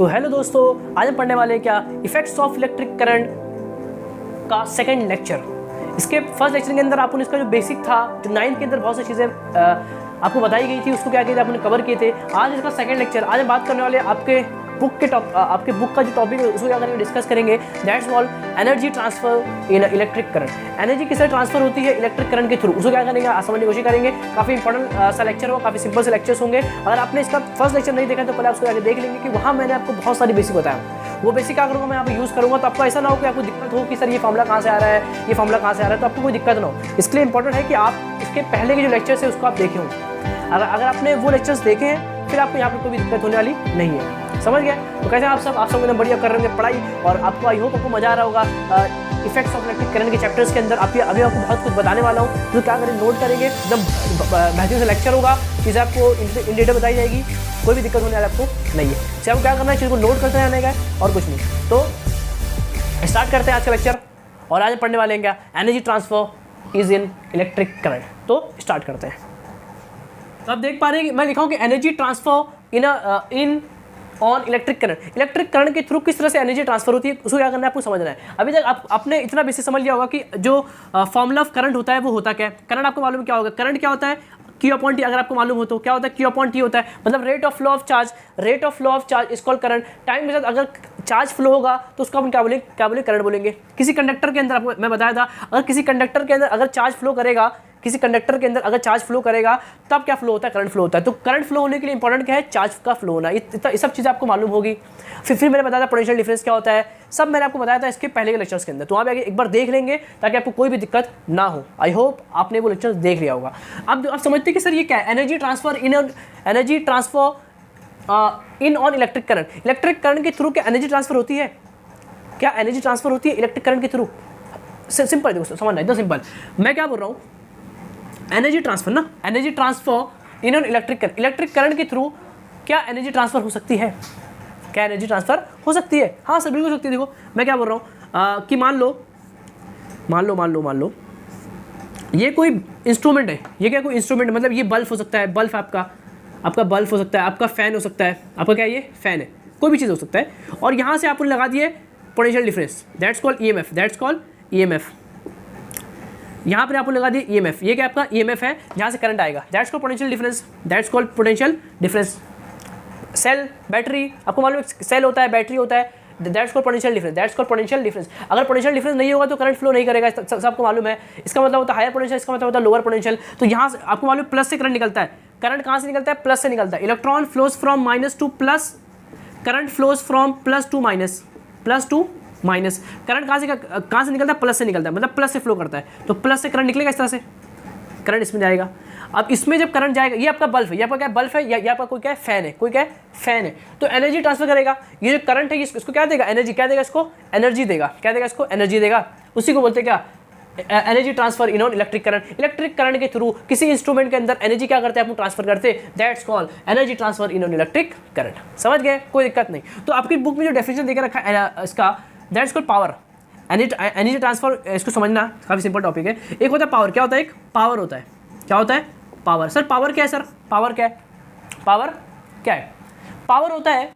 तो हेलो दोस्तों, आज हम पढ़ने वाले हैं क्या इफेक्ट्स ऑफ इलेक्ट्रिक करंट का सेकंड लेक्चर। इसके फर्स्ट लेक्चर के अंदर आपने इसका जो बेसिक था, जो 9th के अंदर बहुत सी चीज़ें आपको बताई गई थी, उसको क्या किया था आपने कवर किए थे। आज इसका सेकंड लेक्चर, आज हम बात करने वाले आपके बुक का जो टॉपिक है उसको क्या करेंगे, डिस्कस करेंगे। That's all energy transfer in electric current. Energy किससे ट्रांसफर होती है इलेक्ट्रिक करंट के थ्रू, उसको क्या करेंगे आज समझने की कोशिश करेंगे। काफ़ी इंपॉर्टेंट सा लेक्चर होगा, काफ़ी सिंपल से लेक्चर्स होंगे। अगर आपने इसका फर्स्ट लेक्चर नहीं देखा तो पहले उसको जाकर देख लेंगे कि वहाँ मैंने आपको बहुत सारी बेसिक बताया। वो बेसिक क्या करूँगा मैं यहाँ पे यूज़ करूँगा, तो आपको ऐसा ना हो कि आपको दिक्कत हो कि सर ये फॉर्मूला कहाँ से आ रहा है, ये फॉर्मूला कहाँ से आ रहा है, तो आपको कोई दिक्कत ना हो। इसके लिए इंपॉर्टेंट है कि आप इसके पहले के जो लेक्चर्स है उसको आप देखें हों। अगर आपने वो लेक्चर्स देखे हैं फिर आपको यहाँ पर कोई भी दिक्कत होने वाली नहीं है। समझ गए? तो कैसे आप सब एकदम बढ़िया कर रहे होंगे पढ़ाई, और आपको आई होप आपको मजा आ रहा होगा। इफेक्ट्स ऑफ इलेक्ट्रिक करंट के चैप्टर्स के अंदर अभी आपको बहुत कुछ बताने वाला हूँ। तो क्या करें, नोट करेंगे, एकदम बेहतरीन से लेक्चर होगा। चीज़ें आपको इन डिटेल बताई जाएगी, कोई भी दिक्कत होने वाली आपको नहीं है। सिर्फ आपको क्या करना है, चीज़ को नोट करते रहने का है और कुछ नहीं। तो स्टार्ट करते हैं आज का लेक्चर। और आज पढ़ने वाले हैं क्या energy transfer is in electric current. तो स्टार्ट करते हैं। तो आप देख पा रहे हैं कि मैं लिखा हूँ कि energy transfer in on electric current. Electric current के थ्रू किस तरह से एनर्जी ट्रांसफर होती है, उसको क्या करना है आपको समझना है। अभी तक आपने इतना बेसिक समझ लिया होगा कि जो फॉर्मूला ऑफ करंट होता है वो होता क्या है। करंट आपको मालूम क्या होगा, करंट क्या होता है, Q अपॉन T। अगर आपको मालूम हो तो क्या होता है, Q अपॉन T होता है, मतलब rate of flow of charge. Rate of flow of charge is called current. Time के साथ अगर चार्ज फ्लो होगा तो उसको हम क्या बोलेंगे, करंट बोलेंगे। किसी कंडक्टर के अंदर आपको मैं बताया था, अगर किसी कंडक्टर के अंदर अगर चार्ज फ्लो करेगा, किसी कंडक्टर के अंदर अगर चार्ज फ्लो करेगा तब क्या फ्लो होता है, करंट फ्लो होता है। तो करंट फ्लो होने के लिए इंपॉर्टेंट क्या है, चार्ज का फ्लो होना। ये सब चीज़ें आपको मालूम होगी। फिर मैंने बताया था पोटेंशियल डिफरेंस क्या होता है, सब मैंने आपको बताया था इसके पहले के लेक्चर्स के अंदर। तो वहाँ पे एक बार देख लेंगे ताकि आपको कोई भी दिक्कत ना हो। आई होप आपने वो लेक्चर्स देख लिया होगा। अब समझते हैं कि सर ये क्या है, energy transfer in on electric current. Electric current के थ्रू क्या एनर्जी ट्रांसफर होती है, क्या एनर्जी ट्रांसफर होती है इलेक्ट्रिक करंट के थ्रू। सिंपल देखो, समझना एकदम सिंपल। मैं क्या बोल रहा हूँ, एनर्जी ट्रांसफर ना, energy transfer in on electric current. Electric current के थ्रू क्या एनर्जी ट्रांसफर हो सकती है, क्या एनर्जी ट्रांसफर हो सकती है। हाँ सर बिल्कुल हो सकती है। देखो मैं क्या बोल रहा हूँ कि मान लो ये कोई इंस्ट्रूमेंट है। ये क्या कोई इंस्ट्रूमेंट, मतलब ये बल्ब हो सकता है, बल्ब आपका बल्ब हो सकता है, आपका फैन हो सकता है। आपका क्या, ये फैन है, कोई भी चीज़ हो सकता है। और यहाँ से आपने लगा दिए potential difference, that's called EMF. यहाँ पर आपको लगा दिए ईएमएफ। ये क्या आपका ईएमएफ है, जहाँ से करंट आएगा, that's called potential difference. Cell, battery, आपको मालूम है सेल होता है, बैटरी होता है, दैट्स कॉल्ड पोटेंशियल डिफरेंस। अगर पोटेंशियल डिफरेंस नहीं होगा तो करंट फ्लो नहीं करेगा, सबको मालूम है। इसका मतलब होता है हायर पोटेंशियल, इसका मतलब होता है लोअर पोटेंशियल। तो यहाँ से आपको मालूम प्लस से करंट निकलता है। करंट कहाँ से निकलता है, प्लस से निकलता है। Electron flows from minus two plus, current flows from plus two minus. Current कहाँ से निकलता है, प्लस से निकलता है, मतलब प्लस से फ्लो करता है। तो प्लस से करंट निकलेगा, इस तरह से करंट इसमें जाएगा। अब इसमें जब करंट जाएगा, ये आपका बल्ब है, ये आपका क्या बल्ब है, या आपका कोई क्या है, फैन है। तो एनर्जी ट्रांसफर करेगा। ये जो करंट है इसको क्या देगा, एनर्जी। क्या देगा इसको, एनर्जी देगा। क्या देगा इसको, एनर्जी देगा। उसी को बोलते हैं क्या, energy transfer in on electric current. Electric current के थ्रू किसी इंस्ट्रूमेंट के अंदर एनर्जी क्या करते हैं, आप ट्रांसफर करते हैं, that's called energy transfer in on electric current. समझ गए, कोई दिक्कत नहीं। तो आपकी बुक में जो डेफिनेशन देकर रखा है इसका, that's called power. Energy transfer, इसको समझना काफ़ी सिंपल टॉपिक है। एक होता है पावर। क्या होता है, एक पावर होता है। क्या होता है, पावर। सर पावर क्या है, सर पावर क्या है, पावर क्या है, पावर होता है,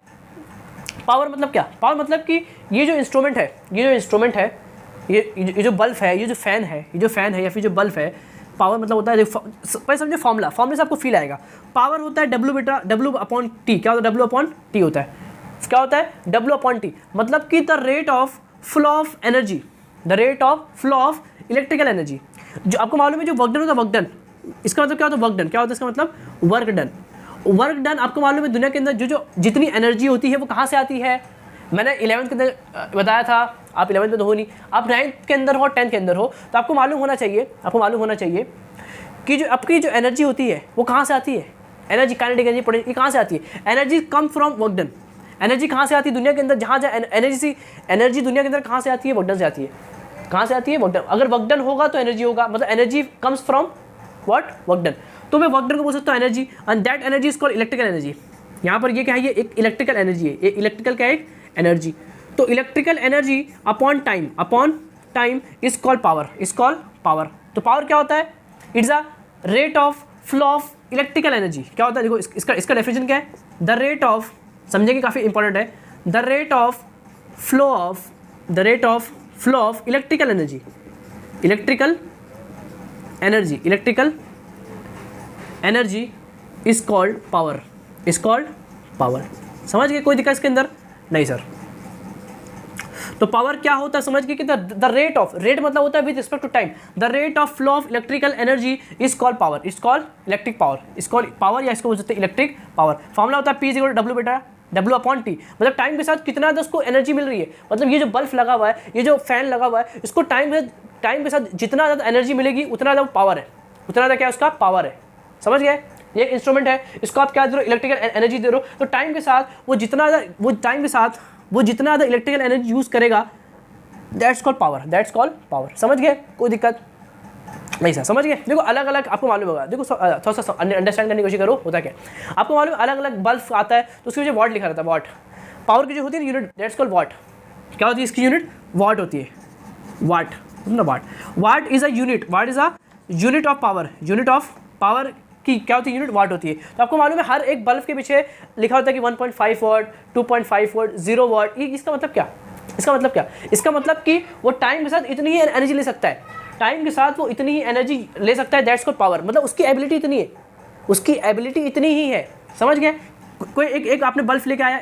पावर मतलब क्या, पावर मतलब कि ये जो इंस्ट्रूमेंट है, ये जो बल्ब है, ये जो फैन है या फिर जो बल्ब है, पावर मतलब होता है, पहले समझे फॉर्मूला से आपको फील आएगा। पावर होता है W अपॉन टी। क्या होता है, W अपॉन टी होता है। क्या होता है, W अपॉन टी, मतलब कि the rate of flow of energy, the rate of flow of electrical energy. जो आपको मालूम है जो वर्क डन होता है, वर्क डन, इसका मतलब क्या होता है, वर्क डन। क्या होता है इसका मतलब, वर्क डन। आपको मालूम है दुनिया के अंदर जो जितनी एनर्जी होती है वो कहाँ से आती है। मैंने 11th के अंदर बताया था, आप 11th में तो हो नहीं, आप 9th के अंदर हो, 10th के अंदर हो, तो आपको मालूम होना चाहिए कि जो आपकी जो एनर्जी होती है वो कहाँ से आती है। एनर्जी, काइनेटिक एनर्जी, पोटेंशियल, कहाँ से आती है, energy come from work done. Energy कहाँ से आती है दुनिया के अंदर, जहाँ एनर्जी दुनिया के अंदर कहाँ से आती है, वर्क डन से आती है। कहाँ से आती है, वर्क डन। अगर वर्क डन होगा तो एनर्जी होगा, मतलब energy comes from what, work done. तो मैं वर्क डन को बोल सकता हूँ energy, and that energy is called electrical energy. यहाँ पर ये क्या है, ये एक इलेक्ट्रिकल एनर्जी है। ये इलेक्ट्रिकल क्या है, एक एनर्जी। तो electrical energy upon time is called power. तो पावर क्या होता है, it's a rate of flow of electrical energy. क्या होता है, देखो इसका डेफिनेशन क्या है, द रेट ऑफ, समझेंगे काफ़ी इंपॉर्टेंट है, the rate of flow of electrical energy is called power, समझ गए? कोई दिक्कत इसके अंदर नहीं सर। तो पावर क्या होता है समझ गए कि द रेट मतलब होता है with respect to time, the rate of flow of electrical energy is called power, electric power, या इसको बोल सकते हैं इलेक्ट्रिक पावर। फॉर्मूला होता है P = W बेटा, W/T, मतलब टाइम के साथ कितना उसको एनर्जी मिल रही है। मतलब ये जो बल्ब लगा हुआ है, ये जो फैन लगा हुआ है, इसको टाइम के साथ जितना ज़्यादा एनर्जी मिलेगी उतना ज़्यादा पावर है, उतना ज़्यादा क्या उसका पावर है। समझ गए? ये एक इंस्ट्रूमेंट है, इसको आप क्या दे रहे हो, इलेक्ट्रिकल एनर्जी दे रहे हो। तो टाइम के साथ वो जितना ज़्यादा इलेक्ट्रिकल एनर्जी यूज़ करेगा, दैट्स कॉल्ड पावर। समझ गए? कोई दिक्कत नहीं सर, समझ गए? देखो अलग अलग आपको मालूम होगा, देखो थोड़ा सा अंडरस्टैंड करने की कोशिश करो, होता क्या आपको मालूम है। अलग अलग बल्ब आता है तो उसकी वजह वॉट लिखा रहता है, वॉट। पावर की जो होती है यूनिट, दैट्स कॉल्ड वॉट। क्या होती है इसकी यूनिट? वॉट होती है, what is a unit, of power. की क्या होती है यूनिट? वाट होती है। तो आपको मालूम है हर एक बल्ब के पीछे लिखा होता है कि 1.5 वॉट, 2.5 वॉट, 0 वॉट। ये इसका मतलब क्या? इसका मतलब कि वो टाइम के साथ इतनी ही एनर्जी ले सकता है, दैट्स कॉल्ड पावर। मतलब उसकी एबिलिटी इतनी ही है, समझ गए? कोई एक आपने बल्ब लेके आया,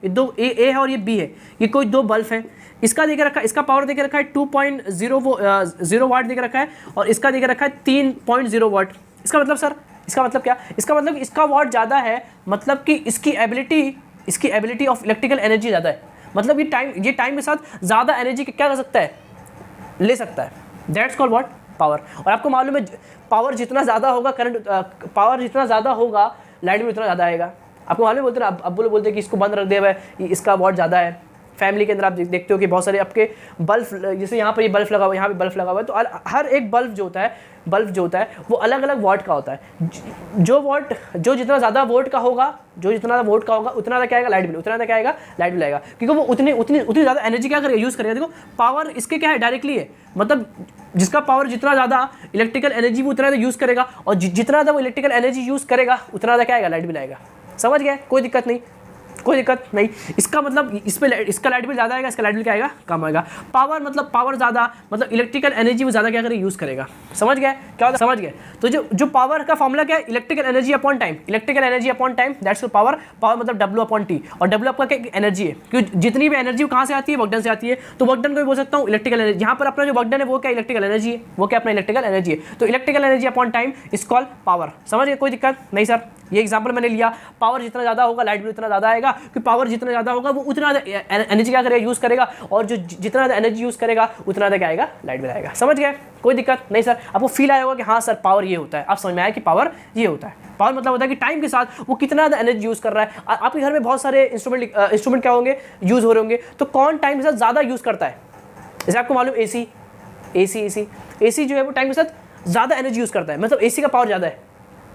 ये दो ए है और ये बी है, ये कोई दो बल्ब है। इसका देके रखा है, इसका पावर देके रखा है 2.0 वाट देके रखा है, और इसका देके रखा है 3.0 वाट। इसका मतलब सर, इसका मतलब क्या? इसका मतलब इसका वाट ज़्यादा है, मतलब कि इसकी एबिलिटी ऑफ इलेक्ट्रिकल एनर्जी ज़्यादा है। मतलब ये टाइम के साथ ज़्यादा एनर्जी क्या कर सकता है, ले सकता है। That's called what? पावर। और आपको मालूम है पावर जितना ज़्यादा होगा लाइट भी उतना ज़्यादा आएगा। आपको मालूम बोलते हैं, अब बोलते हैं कि इसको बंद रख दे भाई, इसका वाट ज़्यादा है। फैमिली के अंदर आप देखते हो कि बहुत सारे आपके बल्ब, जैसे यहाँ पर ये बल्ब लगा हुआ है, यहाँ पे बल्ब लगा हुआ है, तो हर एक बल्ब जो होता है वो अलग अलग वाट का होता है। जो जितना ज़्यादा वोट का होगा, उतना ज़्यादा क्या आएगा? Light bill. लाइट बिल आएगा, क्योंकि वो उतनी ज़्यादा एनर्जी क्या करेगा? यूज़ करेगा। देखो पावर इसके क्या है? डायरेक्टली है, मतलब जिसका पावर जितना ज़्यादा इलेक्ट्रिकल एनर्जी वो उतना ज़्यादा यूज़ करेगा, और जितना ज़्यादा वो इलेक्ट्रिकल एनर्जी यूज़ करेगा उतना ज़्यादा क्या आएगा? लाइट बिल आएगा। समझ गए? कोई दिक्कत नहीं। इसका मतलब इसका लाइट बिल ज़्यादा आएगा, इसका लाइट बिल क्या आएगा? कम आएगा। पावर मतलब पावर ज़्यादा, मतलब इलेक्ट्रिकल एनर्जी वो ज़्यादा क्या करेगा? यूज़ करेगा। समझ गए क्या होता है? समझ गए? तो जो पावर का फॉर्मूला क्या है? Electrical energy upon time, that's power मतलब W/T। और W आपका क्या? एनर्जी है, क्योंकि जितनी भी एनर्जी कहाँ से आती है? वर्क डन से आती है। तो वर्क डन को भी बोल सकता हूँ इलेक्ट्रिकल एनर्जी। यहाँ पर अपना जो वर्क डन है वो क्या? इलेक्ट्रिकल एनर्जी है, तो electrical energy upon time is called power. समझ गए? कोई दिक्कत नहीं सर। ये एग्जांपल मैंने लिया, पावर जितना ज़्यादा होगा लाइट बिल उतना ज़्यादा आएगा, क्योंकि पावर जितना ज़्यादा होगा वो उतना एनर्जी क्या करेगा? यूज़ करेगा, और जो जितना ज़्यादा एनर्जी यूज़ करेगा उतना ज़्यादा क्या आएगा? लाइट बिल आएगा। समझ गए? कोई दिक्कत नहीं सर। आपको फील आया होगा कि हाँ सर पावर ये होता है, आप समझ में आया कि पावर ये होता है। पावर मतलब होता है कि टाइम के साथ वो कितना ज़्यादा एनर्जी यूज़ कर रहा है। आपके घर में बहुत सारे इंस्ट्रूमेंट क्या होंगे? यूज़ हो रहे होंगे। तो कौन टाइम के साथ ज़्यादा यूज़ करता है? जैसे आपको मालूम AC जो है वो टाइम के साथ ज़्यादा एनर्जी यूज़ करता है, मतलब AC का पावर ज़्यादा है।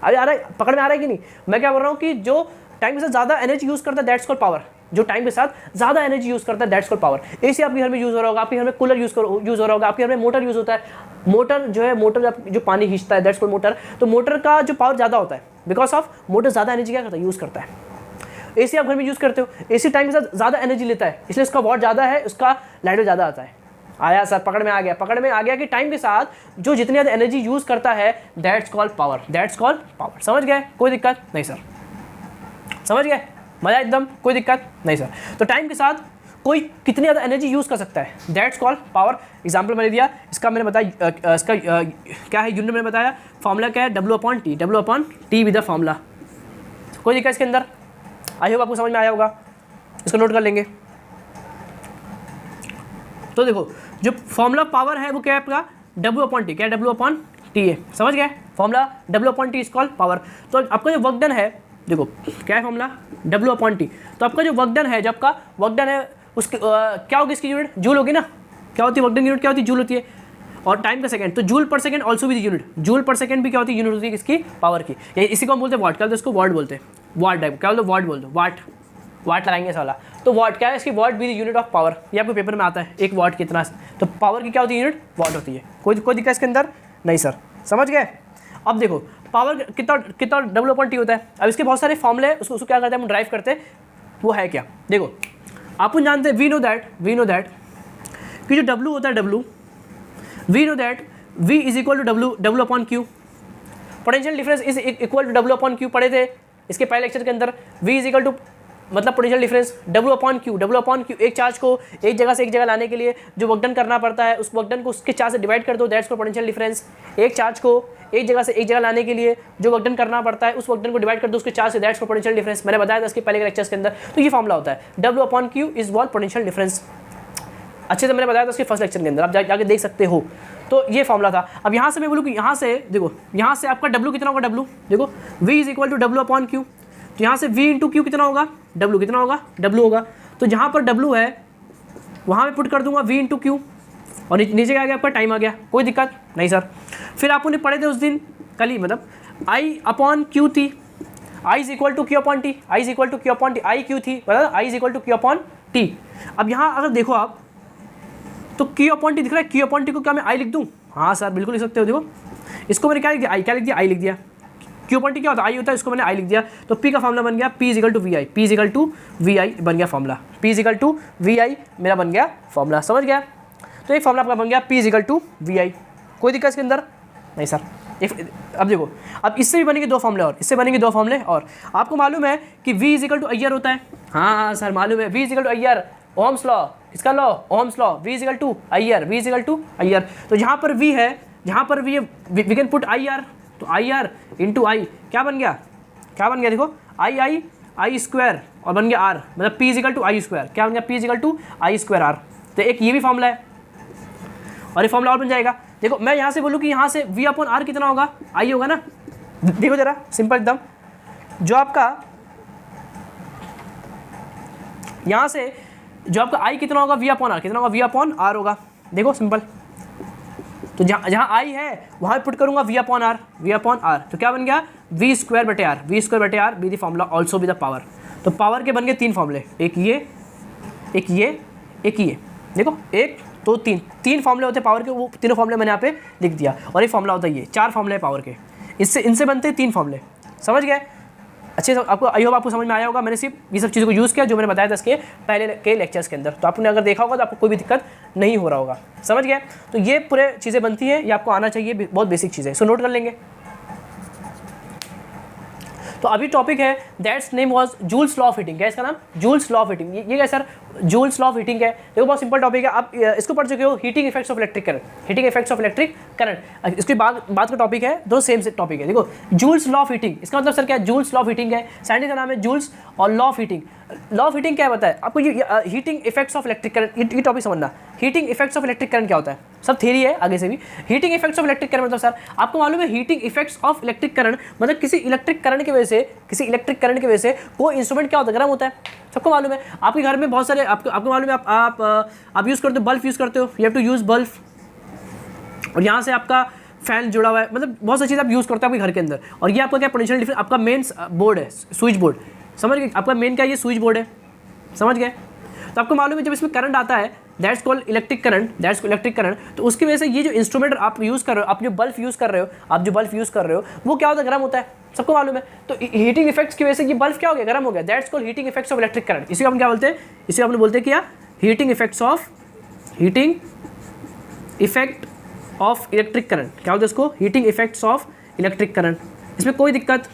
अरे आ रहा है, पकड़ में आ रहा है कि नहीं? मैं क्या बोल रहा हूँ कि जो टाइम के साथ ज़्यादा एनर्जी यूज़ करता है दैट्स कॉल्ड पावर। जो टाइम के साथ ज़्यादा एनर्जी यूज़ करता है दैट्स कॉल्ड पावर। AC आपके घर में यूज़ हो रहा होगा, आपके घर में कूलर यूज़ हो रहा होगा, आपके घर में मोटर यूज़ होता है। मोटर जो पानी खींचता है दैट्स कॉल्ड मोटर। तो मोटर का जो पावर ज़्यादा होता है, बिकॉज ऑफ मोटर ज़्यादा एनर्जी क्या करता है? यूज़ करता है। AC आप घर में यूज़ करते हो, AC टाइम के साथ ज़्यादा एनर्जी लेता है, इसलिए उसका वॉट ज़्यादा है, उसका लाइट बिल ज़्यादा आता है। आया सर? पकड़ में आ गया कि टाइम के साथ जो जितनी ज़्यादा एनर्जी यूज़ करता है दैट्स कॉल्ड पावर। समझ गए? कोई दिक्कत नहीं सर। समझ गए? मज़ा एकदम? कोई दिक्कत नहीं सर। तो टाइम के साथ कोई कितनी ज़्यादा एनर्जी यूज़ कर सकता है दैट्स कॉल्ड पावर। एग्जाम्पल मैंने दिया, इसका मैंने बताया, इसका क्या है यूनिट मैंने बताया, फॉर्मूला क्या है? W/T with the formula. कोई दिक्कत इसके अंदर? आई होप आपको समझ में आया होगा, इसको नोट कर लेंगे। तो देखो जो फॉर्मूला पावर है वो क्या है आपका? W/T। क्या है? W/T है। समझ गए? Formula W/T is called power. तो आपका जो वर्क डन है, देखो क्या है फॉर्मूला? W/T। तो आपका जो वर्क डन है, जब आपका वर्क डन है उसके क्या होगी? इसकी यूनिट जूल होगी ना। क्या होती है वर्क डन यूनिट? क्या होती है? जूल होती है। और टाइम का सेकंड, तो जूल पर सेकंड ऑल्सो भी दी यूनिट। जूल पर सेकंड भी क्या होती है? यूनिट होती है किसकी? पावर की। इसी को हम बोलते हैं वाट। क्या बोलते हैं इसको? वाट बोलते हैं। वाट टाइप क्या बोलते हैं? वाट बोलते हैं। वाट लगाएंगे वाला। तो वाट क्या है? इसकी वाट भी यूनिट ऑफ पावर। ये आपको पेपर में आता है, एक वाट कितना। तो पावर की क्या होती है? यूनिट वाट होती है। कोई दिक्कत इसके अंदर नहीं सर। समझ गए? अब देखो पावर कितना W/T होता है। अब इसके बहुत सारे फॉर्मूले हैं, उसको क्या करते हैं हम? ड्राइव करते हैं। वो है क्या? देखो अपन जानते हैं, वी नो दैट कि जो W होता है, W, we know that V is equal to W upon Q, potential difference is equal to W upon Q, पढ़े थे इसके पहले लेक्चर के अंदर। V इज इक्वल टू मतलब potential difference W upon Q, एक चार्ज को एक जगह से एक जगह लाने के लिए जो वर्क डन करना पड़ता है, उस वर्क डन को उसके चार्ज से डिवाइड कर दो, दैट्स कॉल्ड पोटेंशियल डिफरेंस। एक चार्ज को एक जगह से एक जगह लाने के लिए जो वर्क डन करना पड़ता है, उस वर्क डन को डिवाइड कर दो उसके चार्ज से, दैट्स कॉल्ड पोटेंशियल डिफरेंस। मैंने बताया था इसके पहले के लेक्चर्स के अंदर। तो ये फॉर्मूला होता है W upon Q is wall potential difference. अच्छे से मैंने बताया था उसके फर्स्ट लेक्चर के अंदर, आप जाके देख सकते हो। तो ये फॉर्मूला था। अब यहाँ से मैं बोलूँ कि यहाँ से देखो, यहाँ से आपका W कितना होगा, W देखो V is equal to W upon Q, तो यहाँ से V इंटू Q कितना होगा, W कितना होगा, W होगा। तो जहाँ पर W है वहाँ मैं पुट कर दूंगा V इंटू Q, और नीचे क्या आ गया आपका, टाइम आ गया। कोई दिक्कत नहीं सर। फिर आपने पढ़े थे उस दिन कल ही, मतलब I अपॉन Q थी, I is equal to Q upon T, I is equal to Q upon T, I Q थी, मतलब I is equal to Q upon T। अब यहाँ अगर देखो आप तो Q अपॉन T दिख रहा है, Q अपॉन T को क्या मैं I लिख दूँ? हाँ सर बिल्कुल लिख सकते हो। देखो इसको मैंने क्या लिख दिया, क्या लिख दिया, I लिख दिया। Q अपॉन T क्या होता है, I होता है, इसको मैंने I लिख दिया। तो P का फॉर्मूला बन गया P is equal to VI, P is equal to VI बन गया formula, P is equal to VI मेरा बन गया फॉर्मूला, समझ गया। तो एक फॉर्मूला आपका बन गया P is equal to VI। कोई दिक्कत इसके अंदर नहीं सर। अब देखो, अब इससे भी बनेंगे दो फॉर्मूले और, इससे बनेंगे दो फॉर्मूले और। आपको मालूम है कि V is equal to IR होता है, हाँ सर मालूम है, V is equal to IR, Ohm's law, इसका law Ohm's law, V is equal to IR, V is equal to IR। तो जहाँ पर V है, जहाँ पर V है, वी कैन पुट IR, तो IR इंटू I क्या बन गया, क्या बन गया, देखो I स्क्वायर और बन गया R, मतलब P is equal to I square, क्या बन गया, P is equal to I square R। तो एक ये भी फॉर्मूला है और ये फॉर्मूला और बन जाएगा। देखो मैं यहाँ से बोलूँ कि यहाँ से V अपॉन R कितना होगा, I होगा ना। देखो जरा सिंपल एकदम, जो आपका यहाँ से जो आपका I कितना होगा, V अपॉन R कितना होगा, V अपॉन R होगा। देखो सिंपल, तो जहाँ I है वहाँ पुट करूँगा V upon R, V upon R, तो क्या बन गया V स्क्वायर बटे R, V स्क्वायर बटे R be the formula also be the power. तो पावर के बन गए तीन फॉर्मूले, एक ये, एक ये, एक ये। देखो एक तो तीन फॉर्मूले होते हैं पावर के, वो तीनों फॉर्मूले मैंने यहाँ पे लिख दिया। और एक फॉर्मूला होता है ये, चार फॉर्मूले हैं पावर के, इससे इनसे बनते हैं तीन फॉर्मूले, समझ गए। अच्छे से आपको आई होप आपको समझ में आया होगा। मैंने सिर्फ ये सब चीज़ों को यूज़ किया जो मैंने बताया था इसके पहले के लेक्चर्स के अंदर। तो आपने अगर देखा होगा तो आपको कोई भी दिक्कत नहीं हो रहा होगा, समझ गए। तो ये पूरे चीज़ें बनती हैं, ये आपको आना चाहिए, बहुत बेसिक चीज़ें, सो नोट कर लेंगे। तो अभी टॉपिक है that's name was joules law of heating. क्या है इसका नाम, जूल्स लॉ ऑफ हीटिंग। ये क्या sir, joules law of heating है। देखो बहुत सिंपल टॉपिक है, आप इसको पढ़ चुके हो, heating effects of electric current, heating effects of electric current. इसके बाद का टॉपिक है, दोनों सेम से टॉपिक है। देखो जूल्स लॉ ऑफ हीटिंग, इसका मतलब सर क्या है, जूल्स लॉ ऑफ हीटिंग है, साइंटिस्ट का नाम है जूल्स, और law of heating. Law of heating क्या बताया आपको, ये heating effects of electric current, ये टॉपिक समझना। Heating effects of electric current क्या होता है, सब थ्योरी है आगे से भी। Heating effects of electric current मतलब सर आपको मालूम है, heating effects of electric current मतलब किसी इलेक्ट्रिक करंट की वजह से, किसी इलेक्ट्रिक करंट की वजह से कोई इंस्ट्रूमेंट क्या होता है, गर्म होता है। सबको मालूम है, आपके घर में बहुत सारे आपको मालूम है, आप यूज़ करते हो, बल्ब यूज़ करते हो, you have to use bulb. और यहाँ से आपका फैन जुड़ा हुआ है, मतलब बहुत सारी चीज़ आप यूज़ करते हो आपके घर के अंदर। और ये आपका क्या पोटेंशियल डिफरेंस, आपका मेन बोर्ड है, स्विच बोर्ड, समझ गए। आपका मेन क्या, ये स्विच बोर्ड है, समझ गए। तो आपको मालूम है जब इसमें करंट आता है, that's called electric current, that's called electric current. तो उसकी वजह से ये जो इंस्ट्रूमेंट आप यूज़ कर रहे हो, आप जो बल्ब यूज़ कर रहे हो, वो क्या होता है, गर्म होता है, सबको मालूम है। तो हीटिंग इफेक्ट्स की वजह से ये बल्ब क्या हो गया, गर्म हो गया, that's called heating effects of electric current. इसी को हम क्या बोलते हैं, इसी को हम बोलते हैं क्या, heating effect of electric current. क्या बोलते हैं इसको, heating effects of electric current. इसमें कोई दिक्कत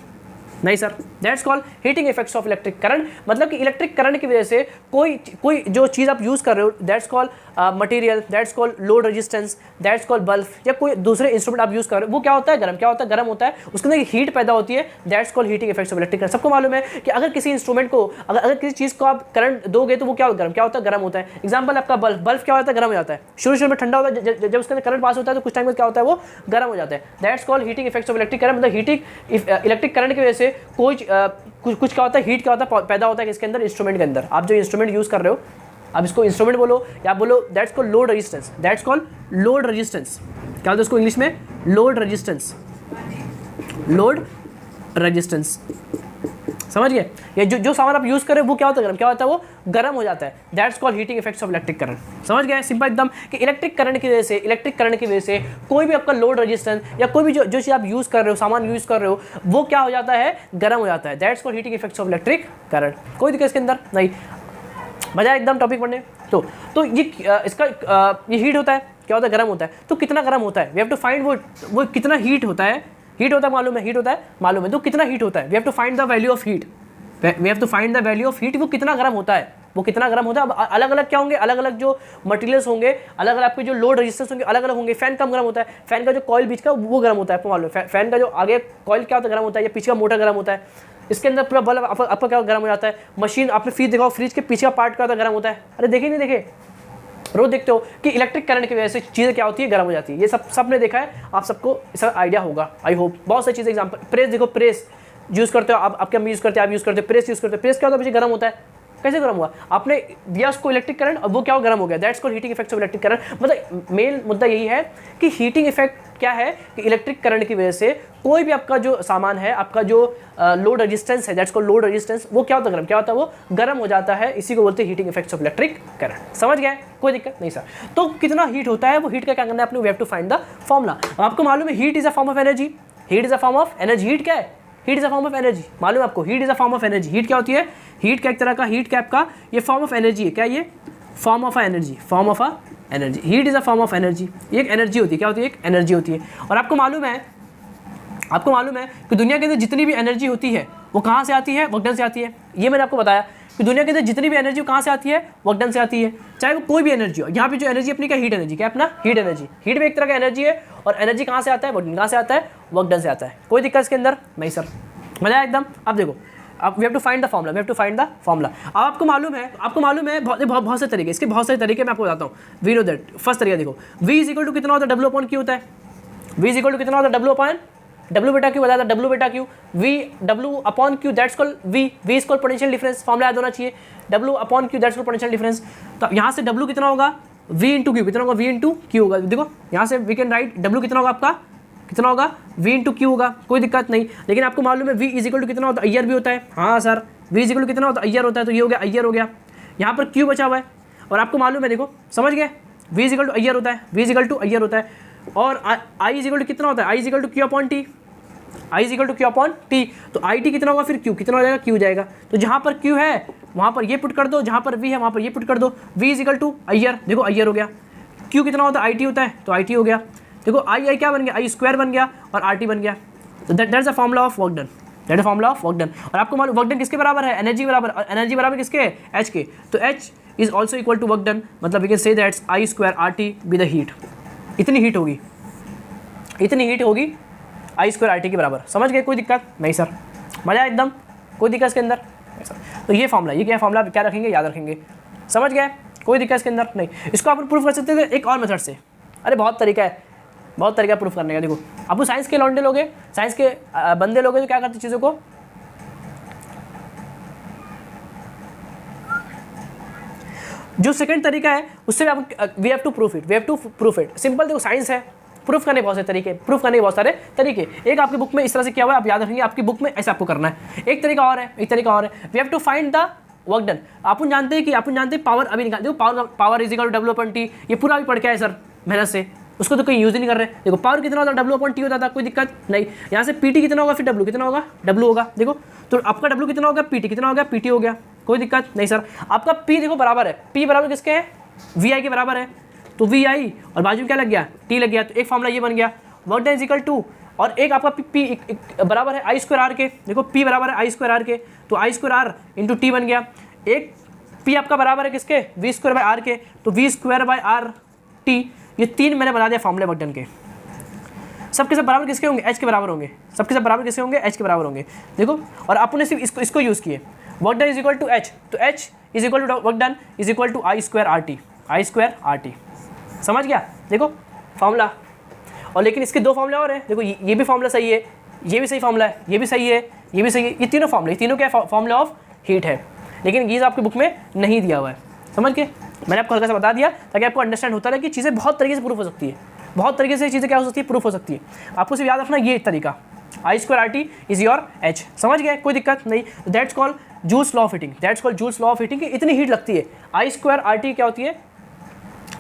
नहीं sir, that's called heating effects of electric current. मतलब कि इलेक्ट्रिक करंट की वजह से कोई जो चीज़ आप यूज़ कर रहे हो, that's called material, that's called load resistance, that's called bulb, या कोई दूसरे इंस्ट्रूमेंट आप यूज़ कर रहे हो, वो क्या होता है, गर्म, क्या होता है, गर्म होता है, उसके अंदर हीट पैदा होती है, that's called heating effects of electric current. सबको मालूम है कि अगर किसी इंस्ट्रूमेंट को, अगर किसी चीज़ को आप करंट दोगे तो वो क्या गर्म, क्या होता है, गर्म होता है। एग्जाम्पल आपका बल्ब क्या होता है, गर्म हो जाता है, शुरू में ठंडा होता है, जब उसके अंदर करंट पास होता है तो कुछ टाइम में क्या होता है, वो गर्म हो जाता है। That's called heating effects of electric current. मतलब हीटिंग इलेक्ट्रिक करंट की वजह से कुछ क्या होता है, हीट क्या होता है, पैदा होता है किसके अंदर, इंस्ट्रूमेंट के अंदर। आप जो इंस्ट्रूमेंट यूज़ कर रहे हो, आप इसको इंस्ट्रूमेंट बोलो या बोलो that's called load resistance, that's called load resistance. क्या होता है उसको इंग्लिश में, लोड रेजिस्टेंस, लोड रेजिस्टेंस, समझ गए। ये जो सामान आप यूज़ कर रहे हो वो क्या होता है, गर्म, क्या होता है, वो गर्म हो जाता है, that's called heating effects of electric current. समझ गए, सिंपल एकदम, कि इलेक्ट्रिक करंट की वजह से कोई भी आपका लोड रेजिस्टेंस या कोई भी जो चीज़ आप यूज़ कर रहे हो, सामान यूज़ कर रहे हो, वो क्या हो जाता है, गर्म हो जाता है, that's called heating effects of electric current. कोई दिक्कत इसके अंदर नहीं। मजा एकदम टॉपिक पढ़ने। तो ये इसका ये हीट होता है, क्या होता है, गर्म होता है। तो कितना गर्म होता है, वी हैव टू फाइंड वो कितना हीट होता है। हीट होता है मालूम है, हीट होता है मालूम है, तो कितना हीट होता है, we have to find the value of heat, we have to find the value of heat. वो कितना गर्म होता है, वो कितना गर्म होता है। अब अलग अलग क्या होंगे, अलग अलग जो मटेरियल्स होंगे, अलग अलग आपके जो लोड रेजिस्टेंस होंगे अलग अलग होंगे। फैन कम गर्म होता है, फैन का जो कॉइल बीच का वो गर्म होता है, आपको मालूम है। फैन का जो आगे कॉइल क्या होता है, गर्म होता है, या पीछे का मोटर गर्म होता है। इसके अंदर पूरा बल्ब आपका क्या गर्म हो जाता है। मशीन आपने फ्रिज देखा, फ्रिज के पीछे का पार्ट क्या होता है, गर्म होता है। अरे देखे नहीं देखे, रोज देखते हो कि इलेक्ट्रिक करंट की वजह से चीज़ें क्या होती है, गर्म हो जाती है। ये सब ने देखा है, आप सबको इसका आइडिया होगा आई होप। बहुत सारी चीज़ें एग्जाम्पल, प्रेस देखो, प्रेस यूज़ करते हो आप, आपके अम्मी यूज़ करते हैं, आप यूज़ करते हो, प्रेस यूज़ करते हो। प्रेस क्या होता है, पीछे गर्म होता है। कैसे गर्म हुआ, आपने दिया उसको इलेक्ट्रिक करंट, अब वो क्या गर्म हो गया। That's called heating effects of electric current. मतलब मेन मुद्दा यही है कि हीटिंग इफेक्ट क्या है कि इलेक्ट्रिक करंट की वजह से कोई भी आपका जो सामान है, आपका जो लोड रेजिस्टेंस है, दैट्स कॉल्ड लोड रेजिस्टेंस, वो क्या होता है, गर्म, क्या होता है, वो गर्म हो जाता है। इसी को बोलते हैं heating effects of electric current. समझ गए, कोई दिक्कत नहीं सर। तो कितना हीट होता है, वो हीट का क्या करना है अपने, we have to find the formula. आपको मालूम है heat is a form of energy, heat is a form of energy. Heat क्या है, heat is a form of energy, मालूम है आपको। Heat is a form of energy. Heat क्या होती है, हीट का एक तरह का, हीट कैप का ये फॉर्म ऑफ एनर्जी है। क्या ये form of energy, form of energy. Heat is a form of energy, ये एक एनर्जी होती है। क्या होती है, एक एनर्जी होती है। और आपको मालूम है कि दुनिया के अंदर जितनी भी एनर्जी होती है वो कहाँ से आती है, वर्क डन से आती है। ये मैंने आपको बताया कि दुनिया के अंदर जितनी भी एनर्जी कहाँ से आती है, वर्क डन से आती है। चाहे वो कोई भी एनर्जी हो। यहाँ पे जो एनर्जी अपनी क्या, हीट एनर्जी, क्या अपना हीट एनर्जी। हीट में एक तरह का एनर्जी है, और एनर्जी कहाँ से आता है, वर्क डन कहाँ से आता है, वर्क डन से आता है। कोई दिक्कत इसके अंदर नहीं सर, मजा एकदम। अब देखो, अब we have to find the formula, we have to find the formula. अब आपको मालूम है बहुत से तरीके, इसके बहुत सारे तरीके मैं आपको बताता हूँ। वी नो दैट, फर्स्ट तरीका देखो, V इज इक्वल टू कितना होता है, W अपॉन Q होता है। V इज इक्वल टू कितना होता है, W अपॉन W बेटा Q बताया था, W बेटा Q, V W upon Q, that's called V is called potential difference. Formula याद होना चाहिए, W upon Q, that's called potential difference. तो यहाँ से W कितना होगा, V इंटू Q, कितना होगा, V इंटू Q होगा। देखो यहाँ से वी कैन राइट W कितना होगा आपका, कितना होगा, V इंटू Q होगा। कोई दिक्कत नहीं, लेकिन आपको मालूम है V इज इक्वल टू कितना होता है, अय्यर भी होता है। हाँ sir, V is equal to कितना होता है, अय्यर होता है। तो ये हो गया, अय्यर हो गया। यहाँ पर Q बचा हुआ है, और आपको मालूम है, देखो समझ गए, V is equal to I R होता है, V is equal to I R होता है। और I इज इक्वल टू कितना होता है, I is equal to Q upon T, I is equal to Q upon T। तो IT कितना होगा, फिर Q कितना हो जाएगा, Q जाएगा। तो जहाँ पर Q है वहाँ पर ये पुट कर दो, जहाँ पर V है वहाँ पर ये पुट कर दो। V is equal to I R, देखो अय्यर हो गया। Q कितना होता है, IT होता है, तो IT हो गया। देखो आई क्या बन गया, आई स्क्वायर बन गया, और RT बन गया। तो that's the formula of work done, that is formula of work done. और आपको मालूम वर्क डन किसके बराबर है, एनर्जी के बराबर। और एनर्जी बराबर किसके, H के। तो H is also equal to work done, मतलब we can say that's I square RT be the heat. इतनी हीट होगी, इतनी हीट होगी आई स्क्वायर RT के बराबर। समझ गए, कोई दिक्कत नहीं सर, मजा एकदम, कोई दिक्कत इसके अंदर। तो ये फॉर्मूला, ये क्या फॉर्मूला, क्या रखेंगे, याद रखेंगे। समझ गए, कोई दिक्कत इसके अंदर नहीं। इसको आप प्रूफ कर सकते हैं एक और मेथड से। अरे बहुत तरीका है, बहुत तरीका प्रूफ करने का। देखो आपको साइंस के लौंडे लोगे, साइंस के बंदे लोगे, तो क्या करते चीज़ों को, जो सेकंड तरीका है उससे आप we have to proof it, we have to proof it. Simple, देखो साइंस है, प्रूफ करने बहुत सारे तरीके, प्रूफ करने के बहुत सारे तरीके। एक आपकी बुक में इस तरह से किया हुआ है, आप याद रखेंगे, आपकी बुक में ऐसे आपको करना है। एक तरीका और है, एक तरीका और है, we have to find the work done. अपन जानते हैं पावर अभी निकाल, देखो power is equal to W upon T, ये पूरा अभी पढ़ के आए सर मेहनत से, उसको तो कोई यूज़ ही नहीं कर रहे। देखो पावर कितना होता है, W अपॉन T होता था, कोई दिक्कत नहीं। यहाँ से PT कितना होगा, फिर W कितना होगा, W होगा। देखो तो आपका W कितना होगा, PT कितना हो गया, PT हो गया। कोई दिक्कत नहीं सर। आपका P देखो बराबर है, P बराबर किसके है, VI के बराबर है। तो VI और बाजू में क्या लग गया, T लग गया। तो एक फॉर्मूला ये बन गया, work done is equal to, और एक आपका P बराबर है I स्क्वायर R के। देखो P बराबर है I स्क्वायर R के, तो I square R into T बन गया। एक P आपका बराबर है किसके, V स्क्वायर बाई R के, तो V square by R T। ये तीन मैंने बना दिया फॉर्मूले वर्क डन के। सबके सब बराबर किसके होंगे, H के बराबर होंगे। सबके सब बराबर किसके होंगे, H के बराबर होंगे। देखो, और आपने सिर्फ इसको यूज़ किए, work done is equal to H, तो H is equal to work done is equal to I square RT, I square RT। समझ गया, देखो फॉर्मूला। और लेकिन इसके दो फॉर्मूले और हैं। देखो ये भी फॉर्मूला सही है, ये भी सही फॉर्मूला है, ये भी सही है, ये भी सही है। ये तीनों फॉर्मूले, तीनों क्या फॉर्मूला ऑफ हीट है, लेकिन ये आपकी बुक में नहीं दिया हुआ है। समझ के मैंने आपको हल्का सा बता दिया ताकि आपको अंडरस्टैंड होता रहे कि चीज़ें बहुत तरीके से प्रूफ हो सकती है, बहुत तरीके से चीज़ें क्या हो सकती है, प्रूफ हो सकती है। आपको सिर्फ याद रखना ये तरीका, I square RT is your H। समझ गए, कोई दिक्कत नहीं। That's called joules law of heating, that's called joules law of heating की इतनी हीट लगती है। I स्क्वायर RT क्या होती है,